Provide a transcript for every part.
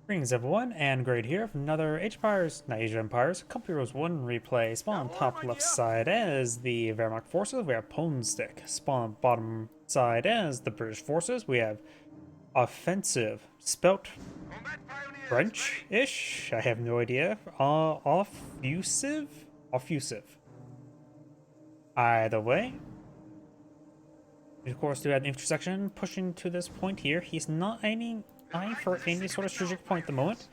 Greetings everyone, and Great here from another Age of Empires, Company Rose 1 replay. Spawn on top left side as the Wehrmacht forces, we have pwnstick. Spawn on bottom side as the British forces, we have offensive. Spelt French-ish? I have no idea. Offeusive? Offeusive. Either way. We of course do have the intersection pushing to this point here. He's not eyeing for any sort of strategic point at the moment.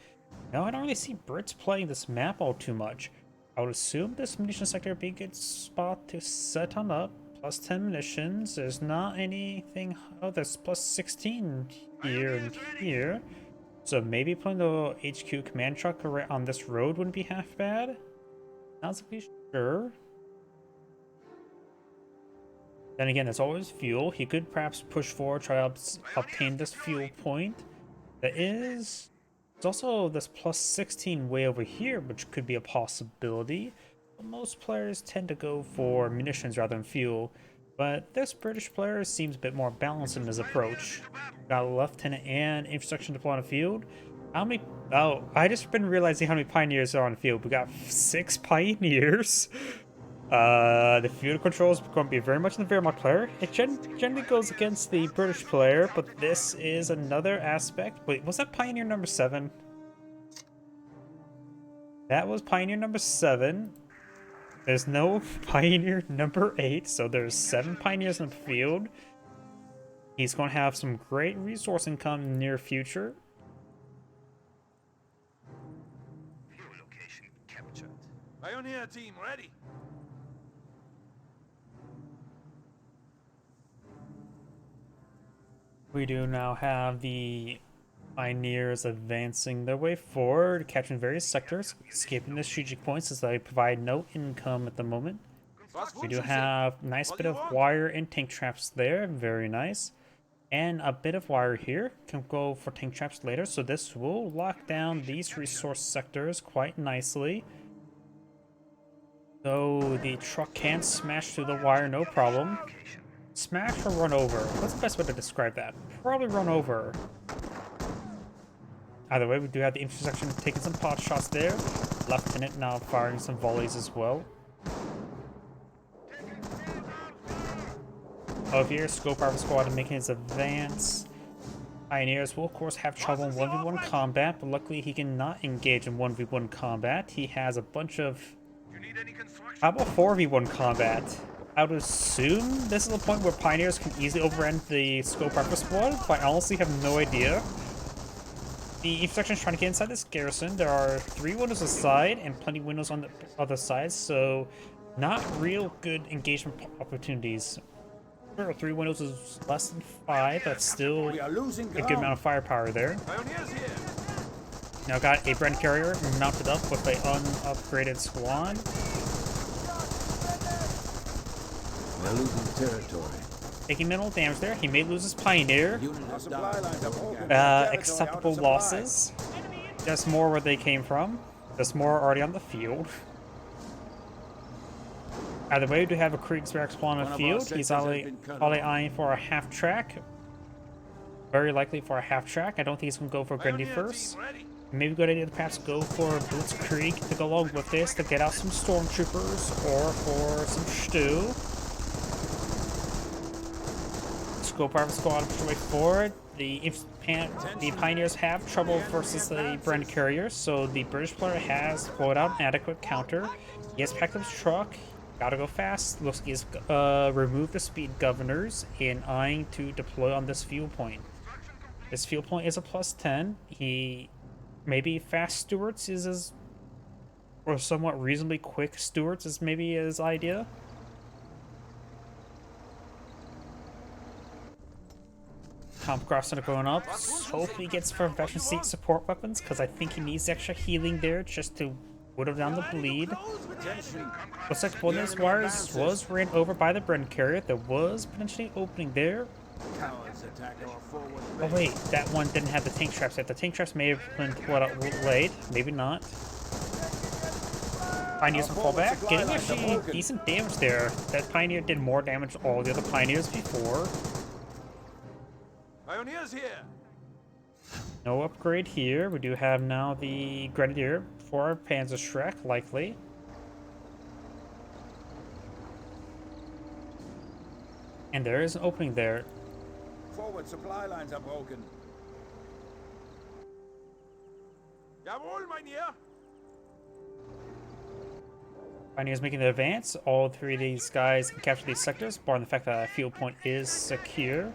No, I don't really see Brits playing this map all too much. I would assume this munition sector would be a good spot to set on up. Plus 10 munitions. There's not anything. Oh, there's plus 16 here and here. So maybe putting the HQ command truck on this road wouldn't be half bad. Not exactly sure. Then again, there's always fuel. He could perhaps push forward, try to obtain this fuel point. There's also this plus 16 way over here, which could be a possibility. Most players tend to go for munitions rather than fuel, but this British player seems a bit more balanced in his approach. Got a lieutenant and infrastructure deployed on the field. How many? Oh, I just been realizing how many pioneers are on the field. We got 6 pioneers. The field control is going to be very much in the Wehrmacht player. It generally goes against the British player, but this is another aspect. Wait, was that Pioneer number 7? That was Pioneer number 7. There's no Pioneer number 8, so there's 7 Pioneers in the field. He's going to have some great resource income in the near future. Fuel location captured. Pioneer team ready. We do now have the pioneers advancing their way forward, capturing various sectors, escaping the strategic points as they provide no income at the moment. We do have a nice bit of wire and tank traps there, very nice. And a bit of wire here, can go for tank traps later, so this will lock down these resource sectors quite nicely. So the truck can smash through the wire, no problem. Smash or run over? What's the best way to describe that? Probably run over. Either way, we do have the intersection taking some pot shots there. Lieutenant now firing some volleys as well. Over here, Scope Rifle Squad making his advance. Pioneers will of course have trouble in 1v1 combat, but luckily he cannot engage in 1v1 combat. He has a bunch of... How about 4v1 combat? I would assume this is a point where Pioneers can easily overrun the Scope Rifle Squad, but I honestly have no idea. The infrastruction is trying to get inside this garrison. There are 3 windows aside and plenty of windows on the other side, so not real good engagement opportunities. Sure, 3 windows is less than 5, that's still a good amount of firepower there. Now got a Brent carrier mounted up with an unupgraded squad. We're losing territory. Taking minimal damage there. He may lose his Pioneer. Acceptable losses. There's more where they came from. There's more already on the field. Either way, we do have a Kriegswerk spawn on the field. He's probably eyeing for a half track. Very likely for a half track. I don't think he's going to go for Grendy first. Maybe good idea to perhaps go for Blitzkrieg to go along with this to get out some stormtroopers or for some stew. Scope Rifle Squad push way forward. The Pioneers have trouble versus the Brent carrier, so the British player has pulled out an adequate counter. He has packed up his truck. Gotta go fast. Looks like he's removed the speed governors and eyeing to deploy on this fuel point. This fuel point is a plus 10. He maybe fast stewards is his, or somewhat reasonably quick stewards is maybe his idea. Comp cross center going up. Hopefully he gets professional seat support weapons, because I think he needs extra healing there just to whittle down the bleed. Looks like one of those wires was ran over by the Brent carrier. There was potentially opening there. Oh wait, that one didn't have the tank traps yet. The tank traps may have been pulled out late, maybe not. Pioneers will fall back, getting actually decent damage there. That Pioneer did more damage to all the other Pioneers before. Pioneers here. No upgrade here. We do have now the Grenadier for our Panzer Shrek, likely. And there is an opening there. Forward supply lines are broken. Jawohl, Mynheer! Pioneers making the advance. All three of these guys can capture these sectors, barring the fact that a field point is secure.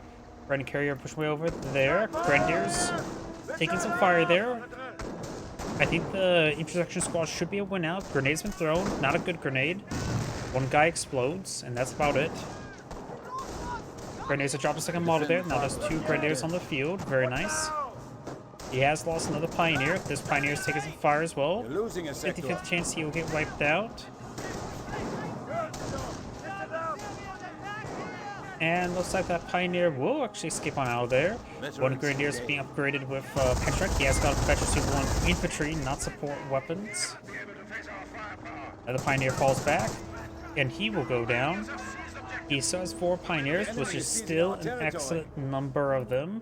Grenadier carrier push way over there. Grenadiers taking some fire there. I think the intersection squad should be a win out. Grenade's been thrown. Not a good grenade. One guy explodes, and that's about it. Grenadiers have dropped a second model there. Now there's 2 Grenadiers on the field. Very nice. He has lost another Pioneer. This Pioneer is taking some fire as well. 50-50 chance he will get wiped out. And looks like that Pioneer will actually escape on out of there. One Grenadier is being upgraded with Pentrek. He has got Veteran 1 infantry, not support weapons. Another Pioneer falls back, and he will go down. He still has 4 Pioneers, which is still an excellent number of them.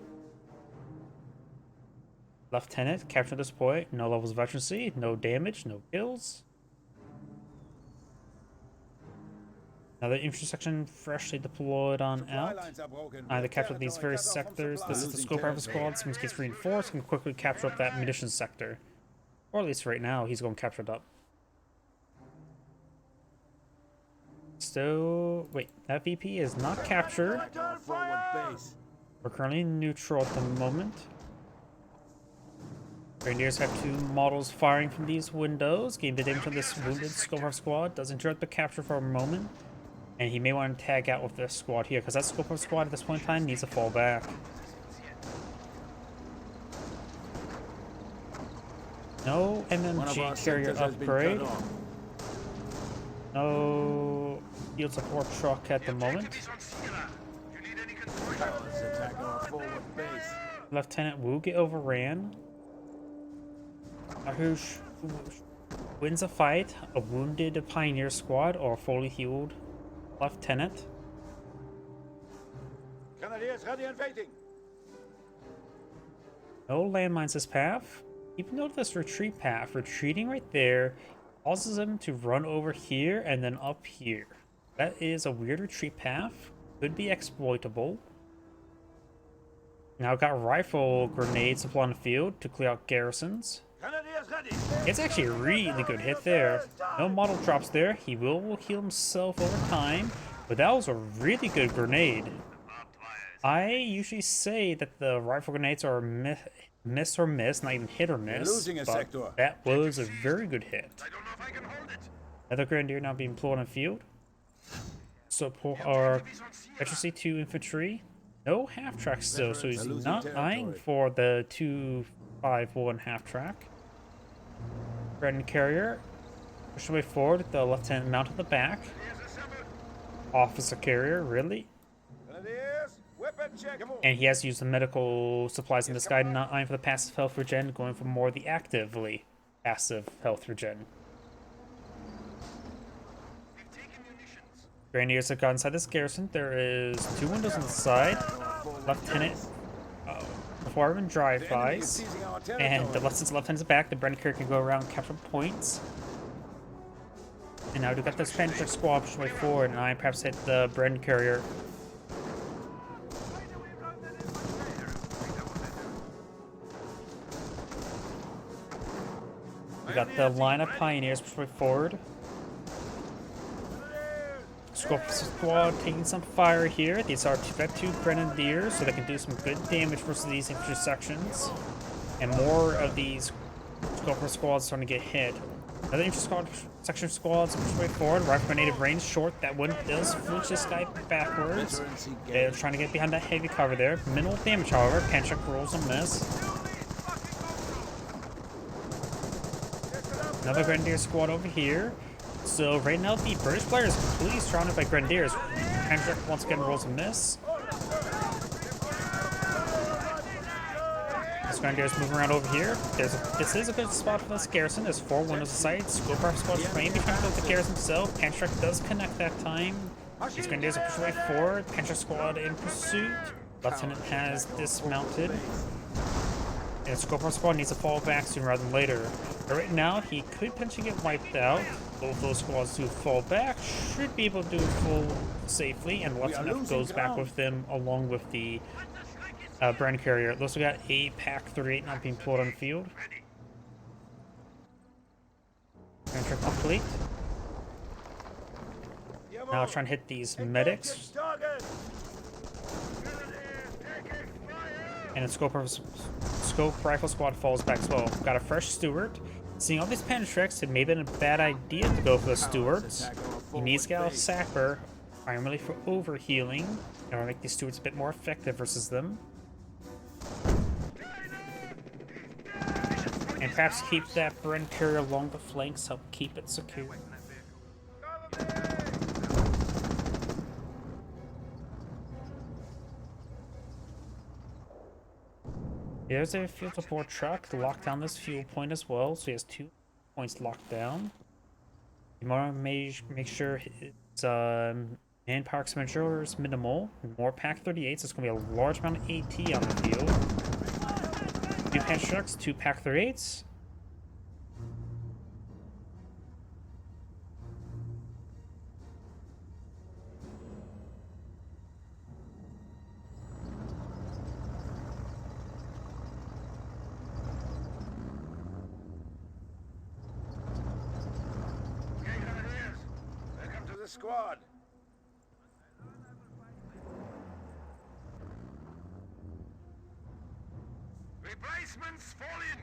Lieutenant, capture this point. No levels of veterancy, no damage, no kills. Another intersection freshly deployed on out. Either capture these various sectors. This is the scope of the squad. Someone gets reinforced and quickly capture up that munitions sector. Or at least right now, he's going to capture it up. So, wait, that VP is not captured. We're currently neutral at the moment. Grenadiers have 2 models firing from these windows. Getting the damage on this wounded Scoper squad. Does interrupt the capture for a moment. And he may want to tag out with this squad here, because that Scoper squad at this point in time needs to fall back. No MMG carrier upgrade. No field support truck at the moment. Lieutenant Wu get overran. Who wins a fight? A wounded Pioneer squad or a fully healed Lieutenant? Grenadiers ready and waiting. No landmines this path. Even though this retreat path, retreating right there causes them to run over here and then up here. That is a weird retreat path. Could be exploitable. Now got rifle grenades supply on the field to clear out garrisons. It's actually a really good hit there. No model drops there. He will heal himself over time, but that was a really good grenade. I usually say that the rifle grenades are miss or miss, not even hit or miss, but that was a very good hit. Another Grenadier now being deployed on the field. Support our Veteran 2 infantry. No half-track still, so he's not eyeing for the 251 half-track. Grenadier carrier. Push away forward, the lieutenant mount on the back. Officer carrier, really? And he has used the medical supplies in this guy, not eyeing for the passive health regen, going for more of the actively passive health regen. Grenadiers have got inside this garrison. There is 2 windows on the side. Lieutenant, before even drive-bys, and since the lieutenant's back, the Grenadier carrier can go around and capture points. And now we've got this Pentrek squad push way forward, and I perhaps hit the Grenadier carrier. We got the line of Pioneers push way forward. Squad taking some fire here. These are 2 Grenadiers, so they can do some good damage versus these infantry sections. And more of these Scoper squads starting to get hit. Another infantry section squads push way forward. Rifle grenade range short. That one does flinch this guy backwards. They're trying to get behind that heavy cover there. Minimal damage, however. Pentrek rolls a miss. Another Grenadier squad over here. So right now the British player is completely surrounded by Grenadiers. Pentrek once again rolls a miss. This Grenadier is moving around over here. This is a good spot for this garrison. There's 4 windows aside. Scoper squad is maybe trying to build the garrison himself. Pentrek does connect that time. These Grenadiers are pushing way forward. Pentrek squad in pursuit. Lieutenant has dismounted. And Scorpion Squad needs to fall back sooner rather than later. But right now, he could potentially get wiped out. Both those squads do fall back, should be able to do full safely, and Lieutenant goes back with them along with the Brand Carrier. Looks like we got a Pack 38 not being pulled on the field. Entry complete. Now trying to hit these medics. And the Scope Rifle Squad falls back as well. Got a fresh Stewart. Seeing all these Pantrix, it may have been a bad idea to go for the Stewarts. He needs to get out of Sapper, primarily for overhealing, and make these Stewarts a bit more effective versus them. And perhaps keep that Bren Carrier along the flanks, help keep it secure. There's a field support truck to lock down this fuel point as well, so he has 2 points locked down. You want to make sure its manpower expenditure is minimal. More Pack 38s, so it's going to be a large amount of AT on the field. 2 Panzer trucks, 2 Pack 38s. Squad. Replacements fall in.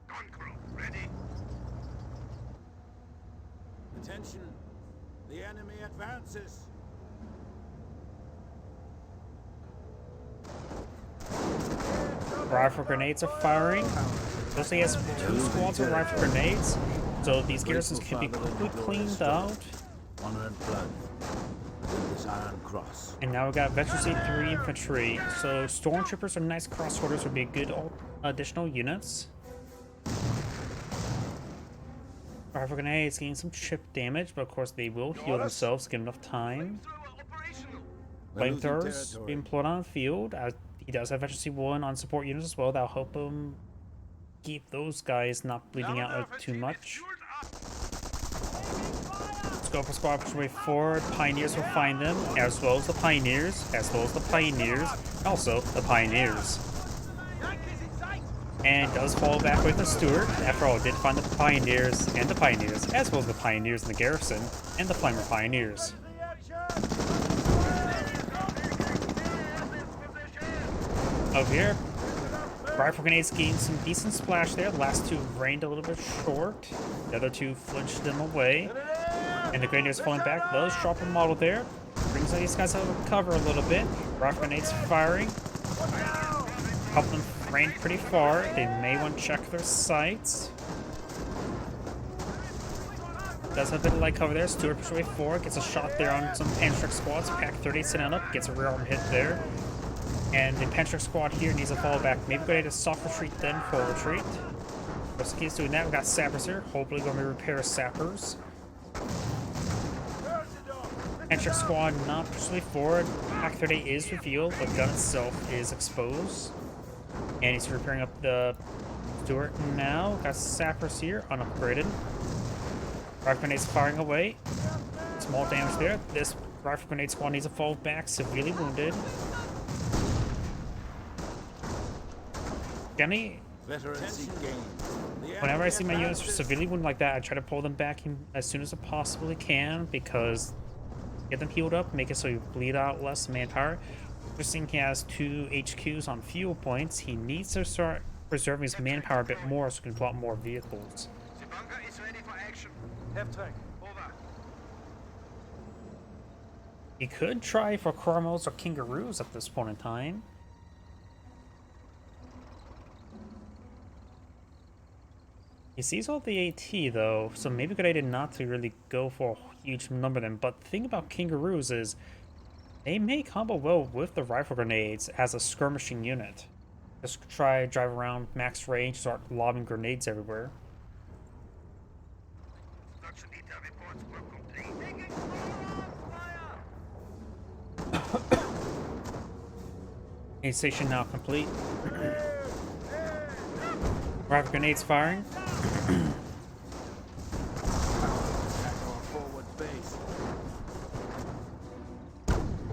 Gun crew ready. Attention. The enemy advances. Rifle grenades are firing. Looks like he has 2 squads of rifle grenades. So these garrisons can be quickly cleaned out. And now we got Veteran C3 infantry. So stormtroopers or nice crossroaders would be good additional units. Rifle grenades gain some chip damage, but of course they will heal themselves, give enough time. Flamethrowers being employed on the field. He does have Veteran C1 on support units as well. That'll help him keep those guys not bleeding out too much. Scope Squad push way forward. Pioneers will find them, as well as the Pioneers, and also the Pioneers. And does fall back with the Stewart. After all, did find the Pioneers, as well as the Pioneers in the garrison, and the Flamer Pioneers. Over here, rifle grenades gained some decent splash there. The last 2 rained a little bit short. The other 2 flinched them away. And the grenadiers falling back. Those sharper model there. Brings these guys out of cover a little bit. Rifle grenades firing. Help them rain pretty far. They may want to check their sights. Does have a bit of light cover there. Stewart pushes way forward. Gets a shot there on some Panzer squads. Pack 30 sitting up. Gets a rear arm hit there. And the Panzer squad here needs to fall back. Maybe go ahead to soft retreat, then full retreat. First keys doing that. We got sappers here. Hopefully going to repair sappers. Panzer squad not pushing forward. Pack 30 is revealed. The gun itself is exposed. And he's repairing up the Stewart now. Got sappers here, unupgraded. Rifle grenades firing away. Small damage there. This rifle grenade squad needs to fall back, severely wounded. Generally, whenever I see my units severely wounded like that, I try to pull them back as soon as I possibly can, because get them healed up, make it so you bleed out less manpower. Interesting, he has 2 HQs on fuel points. He needs to start preserving his manpower a bit more so he can pull out more vehicles. The bunker is ready for action. Left track. Over. He could try for Cromwells or Kangaroos at this point in time. He sees all the AT though, so maybe a good idea not to really go for a huge number of them. But the thing about Kangaroos is they may combo well with the rifle grenades as a skirmishing unit. Just try drive around max range, start lobbing grenades everywhere. Construction detail reports were complete. Aid station now complete. Rocket grenades firing.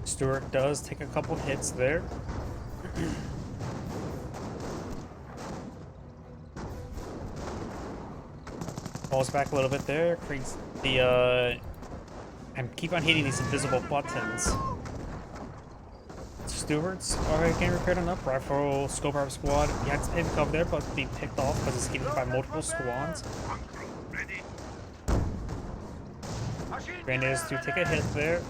Stewart does take a couple hits there. Falls back a little bit there. Creates the and keep on hitting these invisible buttons. Stewards are getting repaired enough. Rifle scope arm squad. He had some heavy cover there, but being picked off because it's getting hit by multiple squads. Grenadiers do take a hit there.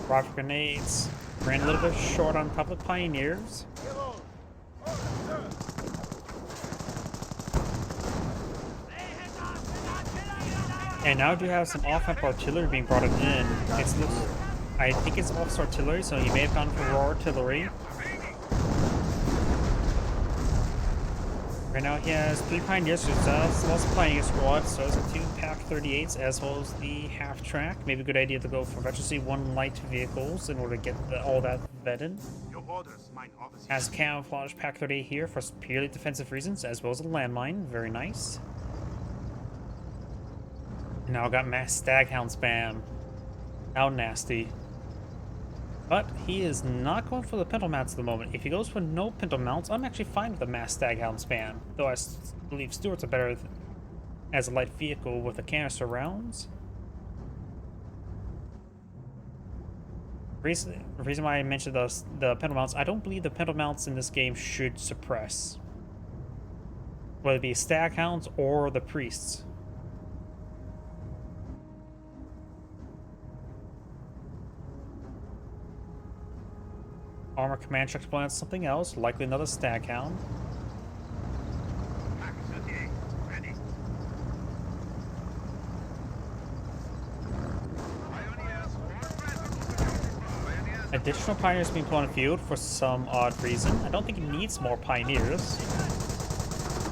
Rifle grenades ran a little bit short on top of the Pioneers. And now do have some offensive artillery being brought in. I think it's officer artillery, so he may have gone for raw artillery. Right now he has 3 Pioneers, so it's lots of Pioneer squads, so it's 2 PaK-38s as well as the half-track. Maybe a good idea to go for eventually 1 light vehicles in order to get all that vetted. Has camouflage PaK-38 here for purely defensive reasons, as well as a landmine. Very nice. Now got mass staghound spam. How nasty. But he is not going for the pintle mounts at the moment. If he goes for no pintle mounts, I'm actually fine with the mass staghound spam. Though I believe Stewart's are better as a light vehicle with the canister rounds. The reason why I mentioned the pintle mounts, I don't believe the pintle mounts in this game should suppress. Whether it be staghounds or the priests. Armor command check plans something else, likely another staghound. Additional Pioneers being put on the field for some odd reason. I don't think it needs more Pioneers.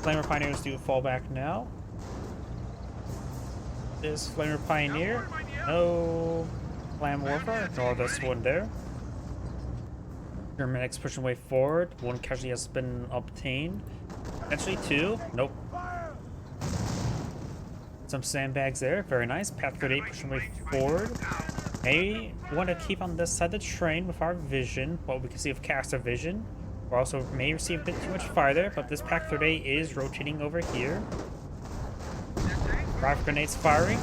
Flamer Pioneers do fall back now. This Flamer Pioneer. No Flam Warfare, nor this one there. Paramedics pushing way forward. 1 casualty has been obtained. Potentially 2. Nope. Some sandbags there. Very nice. PaK-38 pushing way forward. May want to keep on this side of the train with our vision. What we can see with caster vision. We also may receive a bit too much fire there, but this PaK-38 is rotating over here. Rifle grenades firing.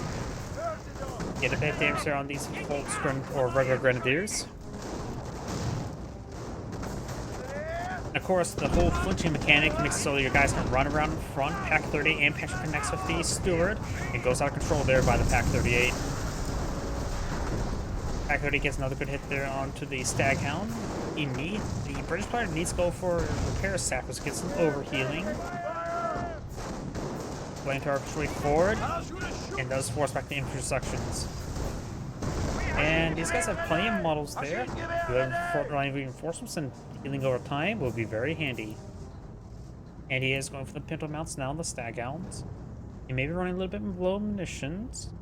Get a bit of damage there on these Volks or regular grenadiers. Of course, the whole flinching mechanic makes it so your guys can run around in front. PaK-38 and Patrick connects with the Steward. It goes out of control there by the PaK-38. PaK-38 gets another good hit there onto the Staghound. The British player needs to go for repair sappers, get some overhealing. Flamethrower pushes way forward and does force back the infantry sections. And these guys have plenty of models there. Good frontline reinforcements and healing over time will be very handy. And he is going for the pintle mounts now, the staghounds. He may be running a little bit low munitions.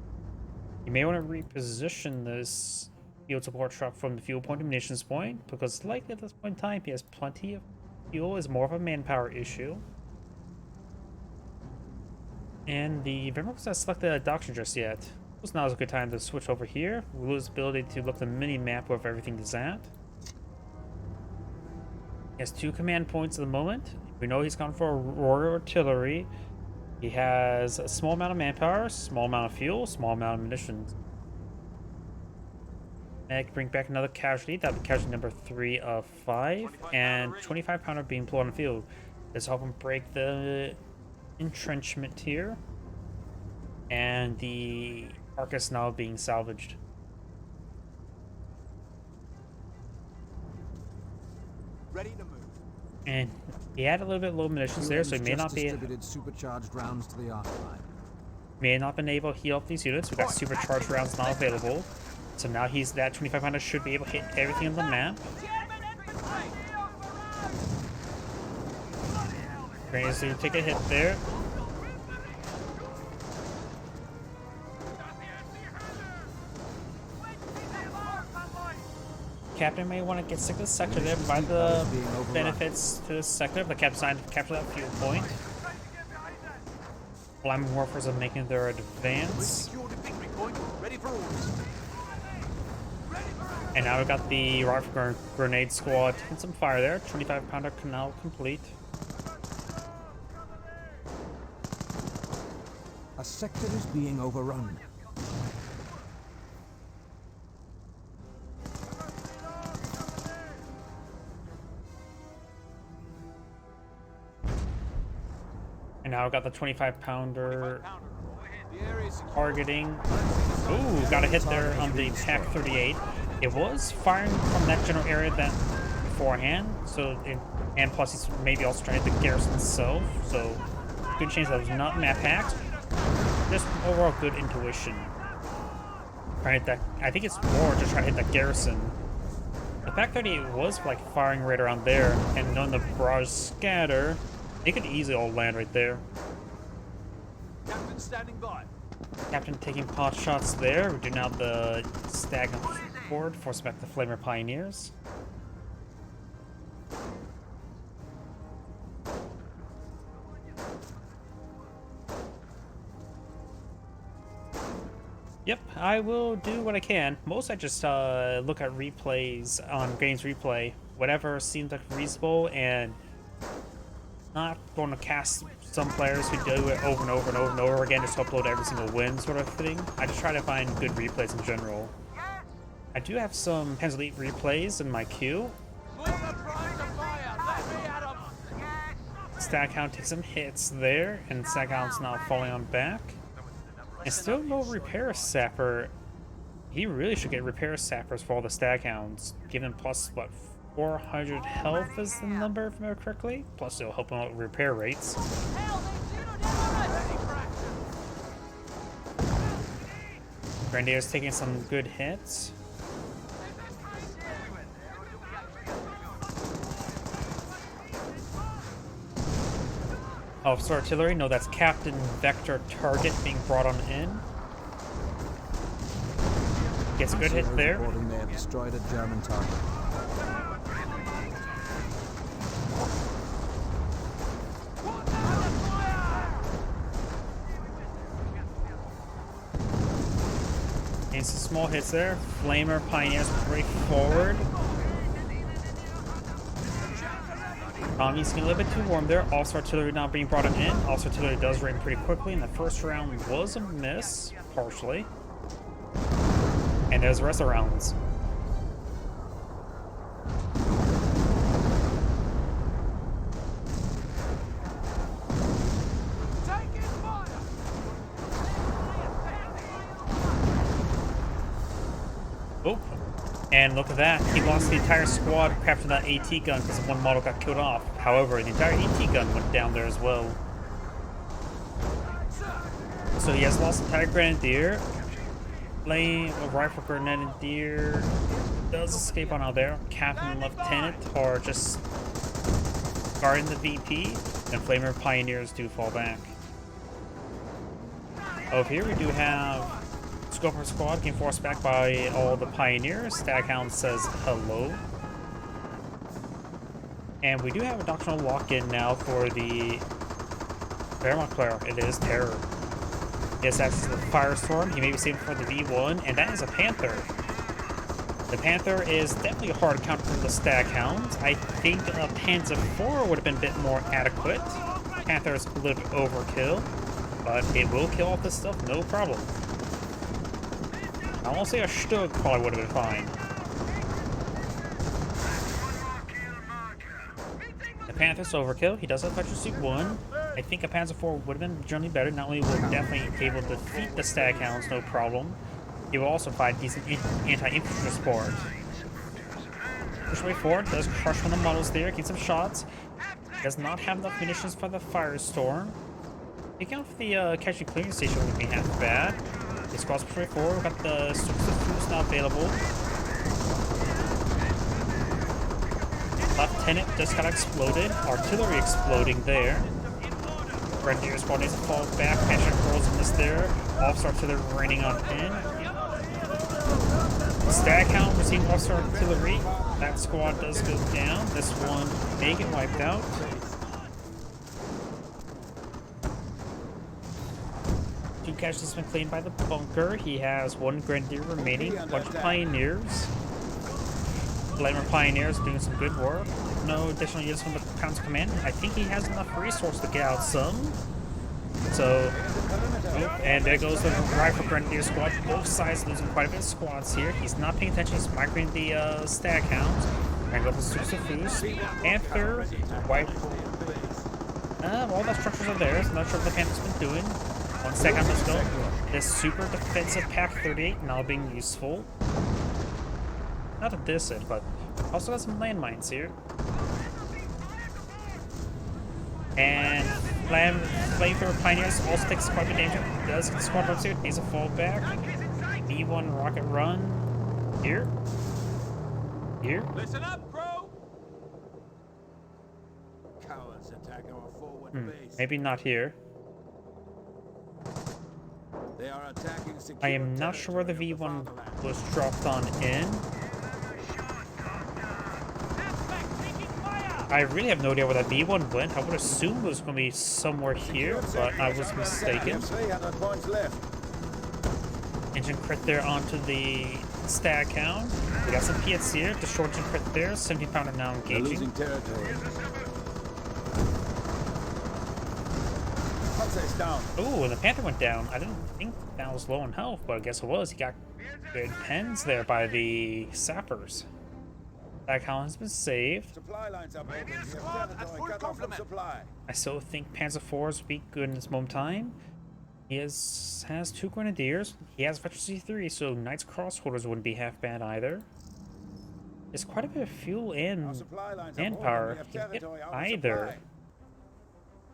You may want to reposition this field support truck from the fuel point to munitions point, because likely at this point in time he has plenty of fuel. Is more of a manpower issue. And the Wehr has not selected a doctrine just yet. So now is a good time to switch over here. We lose the ability to look at the mini-map where everything is at. He has 2 command points at the moment. We know he's gone for royal artillery. He has a small amount of manpower, small amount of fuel, small amount of munitions. And I can bring back another casualty. That'll be casualty number 3 of 5. And 25 pounder being pulled on the field. Let's help him break the entrenchment here. And the carcass now being salvaged. Ready to move. And he had a little bit low munitions there, so he may not be supercharged rounds to the archive. may not been able to heal up these units. We got supercharged rounds now available. So now he's that 2500 should be able to hit everything on the map. Grenadiers do take a hit there. Captain may want to get sick of the sector there, provide the benefits to the sector, but Captain's trying to capture that fuel point. Flaming Warfers are making their advance. And now we've got the rifle grenade squad taking some fire there. 25-pounder canal complete. A sector is being overrun. And now we've got the 25-pounder targeting. Ooh, got a hit there on the PAC-38. It was firing from that general area that beforehand, and plus he's maybe also trying to hit the garrison itself, so good chance that was not map hacked. Just overall good intuition. Trying to hit that, I think it's more just trying to hit that garrison. The PAC-38 was like firing right around there, and knowing the barrage scatter, they could easily all land right there. Captain standing by. Captain taking pot shots there. We do now the stagnant forward, force back the Flamer Pioneers. Yep, I will do what I can. Most I just look at replays on games replay, whatever seems like reasonable, and not going to cast some players who do it over and over and over and over again just to upload every single win sort of thing. I just try to find good replays in general. I do have some Panzer Elite replays in my queue. Stackhound takes some hits there, and Stackhound's now falling on back. And still no repair sapper. He really should get repair sappers for all the Stackhounds. Give them plus, what, 400 health is the number, if I remember correctly. Plus it'll help them out with repair rates. Grenadier's taking some good hits. Officer Artillery, no, that's Captain Vector Target being brought on in. Gets a good hit there. They have destroyed a German target. And some small hits there. Flamer Pioneers break forward. He's getting a little bit too warm there. Also Artillery not being brought in. Also Artillery does rain pretty quickly, and the first round was a miss, partially. And there's the rest of the rounds. Oh, and look at that. He lost the entire squad crafting that AT gun because one model got killed off. However, the entire AT gun went down there as well. So he has lost the entire Grenadier. Flame, a rifle Grenadier does escape on out there. Captain and Lieutenant are just guarding the VP, and Flamer Pioneers do fall back. Over here we do have Scoper Squad getting forced back by all the Pioneers. Staghound says hello. And we do have a doctrinal lock-in now for the Wehrmacht player. It is Terror. He has access to the Firestorm. He may be saving for the V1, and that is a Panther. The Panther is definitely a hard counter for the Staghound. I think a Panzer IV would have been a bit more adequate. Panther is a little bit overkill, but it will kill off this stuff, no problem. I won't say a Stug probably would have been fine. The Panther's overkill. He does have Veteran Suit 1. I think a Panzer IV would have been generally better. Not only will definitely be able to defeat the Staghounds, no problem. He will also provide decent anti-infantry support. Push way forward. Does crush one of the models there. Get some shots. Does not have enough munitions for the Firestorm. Taking off the catching clearing station would be half bad. The squad's push way forward. We've got the Troops now available. Lieutenant just got exploded. Artillery exploding there. Grenadier squad needs to fall back. Passion Pearls in this there. Officer Artillery raining on in. Staghound receiving officer artillery. That squad does go down. This one may get wiped out. Two casualties been claimed by the bunker. He has one grenadier remaining, a bunch of pioneers. Flamer pioneers doing some good work. No additional units from the council command. I think he has enough resource to get out some. So, and there goes the rifle grenadier squad. Both sides losing quite a bit of squads here. He's not paying attention. He's migrating the Staghound. And go for Offeusive. Panther, white. All the structures are there. So I'm not sure what the Panther's been doing. One Staghound, let's go. This super defensive Pack 38 now being useful. Not at this end, but also has some landmines here. And Flamethrower Pioneers also takes quite a bit of danger. Does get the squad ropes here. Needs a fallback. B1 rocket run. Here. Here. Listen up, Crow! Cowards attack our forward base. Maybe not here. They are attacking secure I am not sure where the V1 was dropped on in. I really have no idea where that V1 went. I would assume it was going to be somewhere here, but I was mistaken. Engine crit there onto the Staghound. We got some PX here. Destroyed engine crit there. 70-pounder now engaging. losing territory. Ooh, and the Panther went down. I didn't think that was low on health, but I guess it was. He got good pens there by the sappers. Staghound has been saved. Supply lines up open. At full complement. I still think Panzer IVs would be good in this moment in time. He has two grenadiers. He has Veteran C3, so Knights Crossholders wouldn't be half bad either. There's quite a bit of fuel and manpower. He can get either.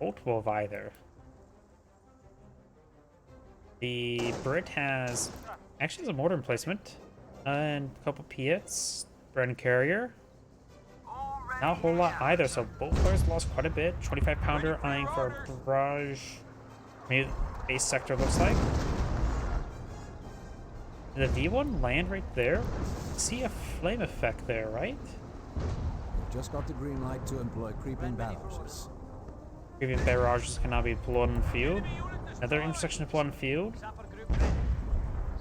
Multiple of either. The Brit has actually has a mortar emplacement and a couple Piets. Bren carrier. Not a whole lot either, so both players lost quite a bit. 25-pounder eyeing for a barrage. Maybe base sector looks like. Did the V1 land right there? See a flame effect there, right? Just got the green light to employ creeping barrages. Creeping barrages cannot be deployed on the field. Another intersection deployed on the field.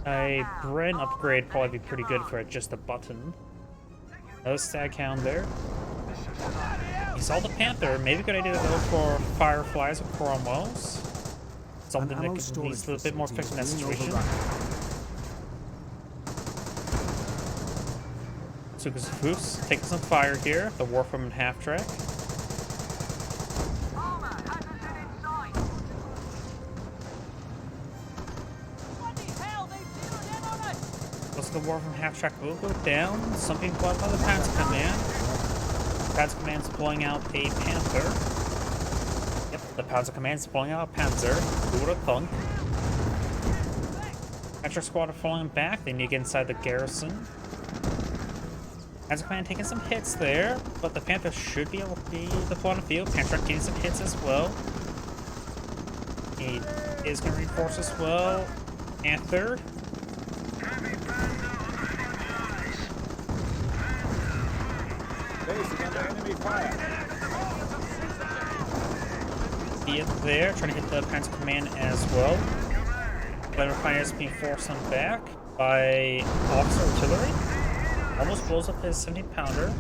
A Bren upgrade probably be pretty good for just a button. Another Staghound there. He saw the Panther. Maybe a good idea to go for Fireflies or Cromwells. Something that could lead to a bit more effective in that situation. Sukas Foos taking some fire here. The Wehr from half track. The Wehr from half track will go down. Something blocked by the Panzer Command. Panzer Command's pulling out a Panther. Yep, the Panzer Command's pulling out a Panzer. Who would have thunk? Panzer Squad are falling back. They need to get inside the garrison. Panzer Command taking some hits there, but the Panther should be able to be deployed on the field. Panzer getting some hits as well. He is going to reinforce as well. Panther. Be it there, trying to hit the Panzer Command as well. Flamer Pioneers being forced on back by Officer Artillery. Almost blows up his 70-pounder.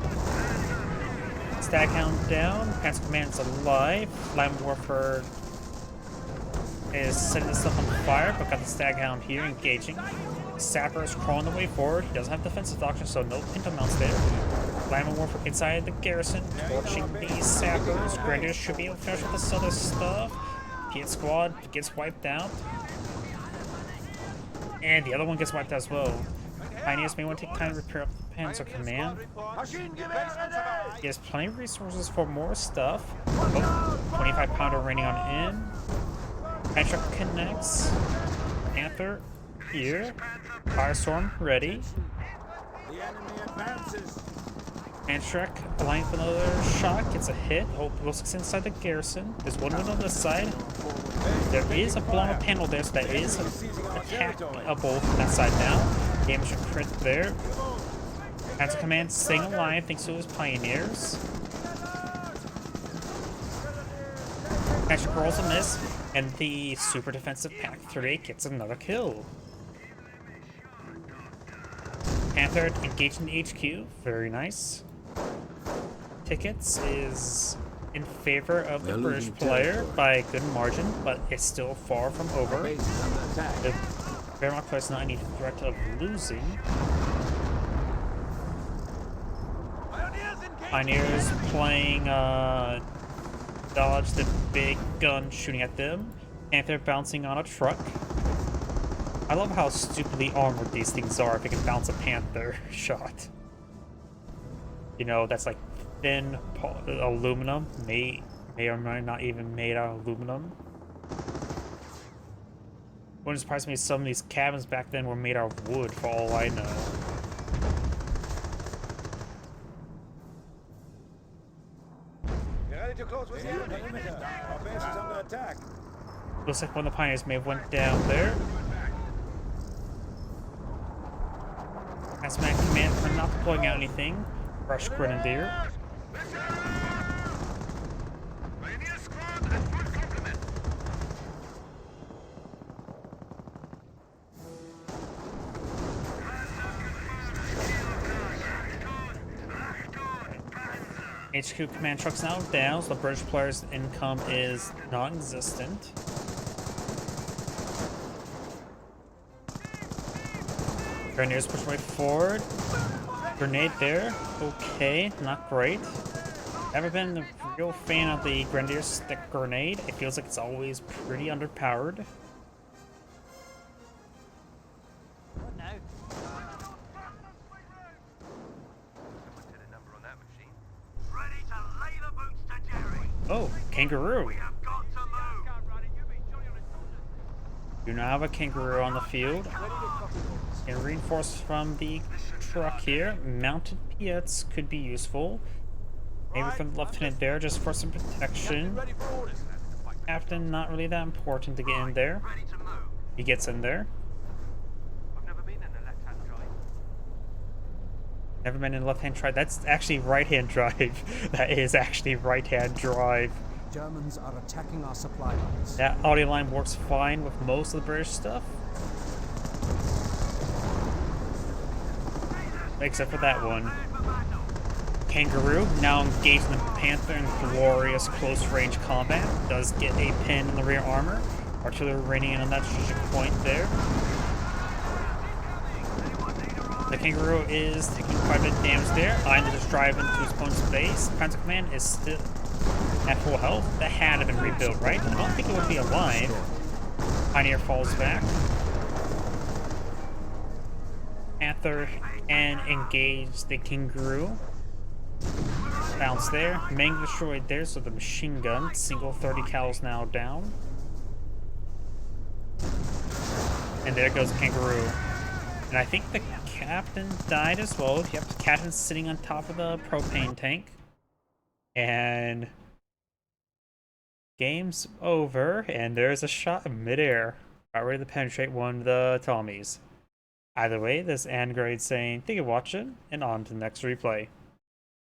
Staghound down, Panzer Command's alive. Flamer Warfare is setting himself on fire, but got the Staghound here engaging. Sapper is crawling the way forward. He doesn't have defensive doctrine, so no pinto mounts there. Flamer Warfare inside the garrison, torching these sappers. Grenadiers should be able to finish with this other stuff. Piet Squad gets wiped out. And the other one gets wiped out as well. Pioneers may want to kind of repair up the Panzer Command. He has plenty of resources for more stuff. Oh, 25-pounder raining on in. Patrick connects. Panther here. Firestorm ready. The enemy advances. Mantrek aligning for another shot, gets a hit. Oh, looks inside the garrison. There's one window on this side. There is a blown up panel there, so that is attackable from that side now. Damage and crit there. Council Command staying alive thanks to his pioneers. Magic rolls a miss, and the super defensive Pack 3 gets another kill. Panther engaged in the HQ, very nice. Tickets is in favor of the British player by a good margin, but it's still far from over. The Wehrmacht player is not any threat of losing. Pioneers playing dodge the big gun shooting at them. Panther bouncing on a truck. I love how stupidly armored these things are if it can bounce a Panther shot. You know, that's like thin aluminum, may or may not even made out of aluminum. Wouldn't surprise me if some of these cabins back then were made out of wood, for all I know. You're ready to close with the enemy. Our base is under attack. Looks like one of the pioneers may have went down there. As my command for not deploying out anything. Rush Grenadier. HQ command truck's now down, so the British player's income is non-existent. Grenadiers push way forward. Grenade there. Okay, not great. Never been a real fan of the Grenadier stick grenade. It feels like it's always pretty underpowered. Oh, kangaroo. Do not have a kangaroo on the field. And reinforced from the truck here. Mounted Piets could be useful. Maybe from the lieutenant there just for some protection. Captain, not really that important to get in there. He gets in there. Never been in left-hand drive. That's actually right-hand drive. That is actually right-hand drive. Germans are attacking our supply lines. That audio line works fine with most of the British stuff. Except for that one. Kangaroo, now engaged in the Panther in glorious close-range combat. Does get a pin in the rear armor. Artillery raining in on that strategic point there. The Kangaroo is taking quite a bit of damage there. Eyeing to just drive into his opponent's base. Panzer Command is still at full health. That had to have been rebuilt, right? I don't think it would be alive. Pioneer falls back. Panther can engage the Kangaroo. Bounce there. Main destroyed there, so the machine gun. Single 30 cals now down. And there goes the Kangaroo. And I think the captain died as well. Yep, the captain's sitting on top of the propane tank. And game's over. And there's a shot in midair. About ready to penetrate one of the Tommies. Either way, this Angrade saying, thank you for watching, and on to the next replay.